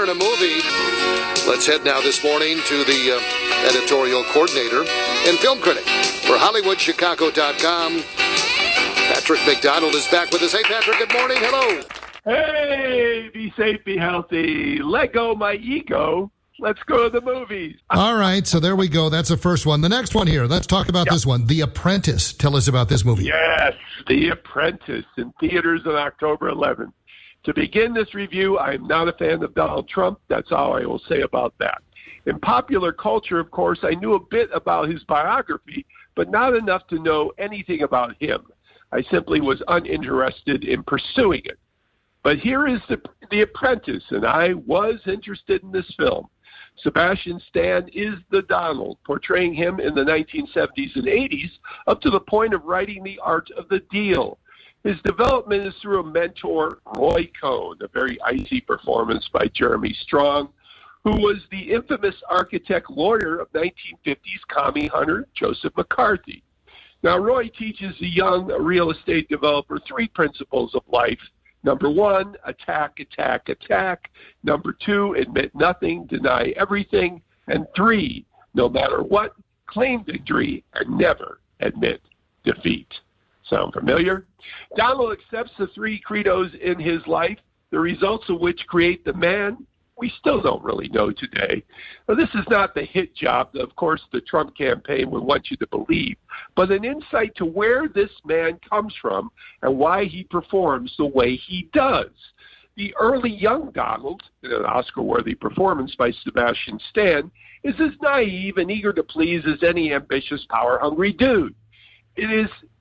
in a movie. Let's head now this morning to the editorial coordinator and film critic for HollywoodChicago.com. Patrick McDonald is back with us. Hey, Patrick, good morning. Hello. Hey, be safe, be healthy. Let go my ego. Let's go to the movies. All right, so there we go. That's the first one. The next one here, let's talk about this one, The Apprentice. Tell us about this movie. Yes, The Apprentice in theaters on October 11th. To begin this review, I'm not a fan of Donald Trump. That's all I will say about that. In popular culture, of course, I knew a bit about his biography, but not enough to know anything about him. I simply was uninterested in pursuing it. But here is the Apprentice, and I was interested in this film. Sebastian Stan is the Donald, portraying him in the 1970s and 80s up to the point of writing The Art of the Deal. His development is through a mentor, Roy Cohn, a very icy performance by Jeremy Strong, who was the infamous architect-lawyer of 1950s commie hunter Joseph McCarthy. Now, Roy teaches the young real estate developer three principles of life. Number one, attack, attack, attack. Number two, admit nothing, deny everything. And three, no matter what, claim victory and never admit defeat. Sound familiar? Donald accepts the three credos in his life, the results of which create the man we still don't really know today. Now, this is not the hit job that, of course, the Trump campaign would want you to believe, but an insight to where this man comes from and why he performs the way he does. The early young Donald, in an Oscar-worthy performance by Sebastian Stan, is as naive and eager to please as any ambitious, power-hungry dude. It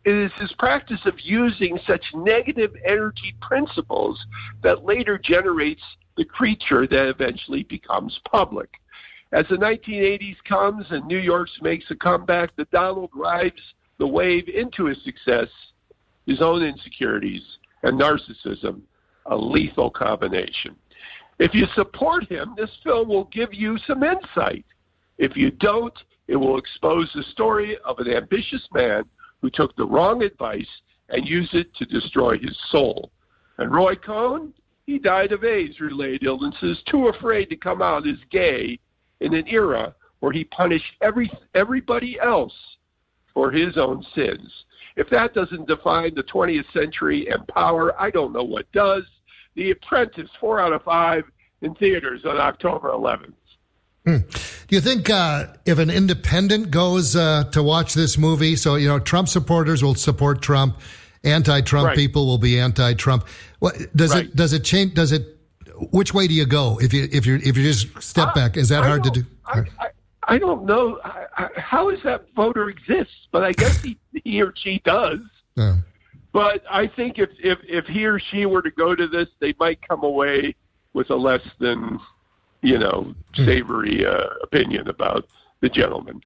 is his practice of using such negative energy principles that later generates the creature that eventually becomes public. As the 1980s comes and New York makes a comeback, the Donald rides the wave into his success, his own insecurities, and narcissism, a lethal combination. If you support him, this film will give you some insight. If you don't, it will expose the story of an ambitious man who took the wrong advice and used it to destroy his soul. And Roy Cohn, he died of AIDS-related illnesses, too afraid to come out as gay in an era where he punished everybody else for his own sins. If that doesn't define the 20th century and power, I don't know what does. The Apprentice, 4 out of 5 in theaters on October 11th. Do you think if an independent goes to watch this movie, so, Trump supporters will support Trump, anti-Trump people will be anti-Trump. Does it change? Which way do you go if you just step back? Is that hard to do? I don't know. How does that voter exist? But I guess he or she does. Yeah. But I think if he or she were to go to this, they might come away with a less than savory opinion about the gentleman.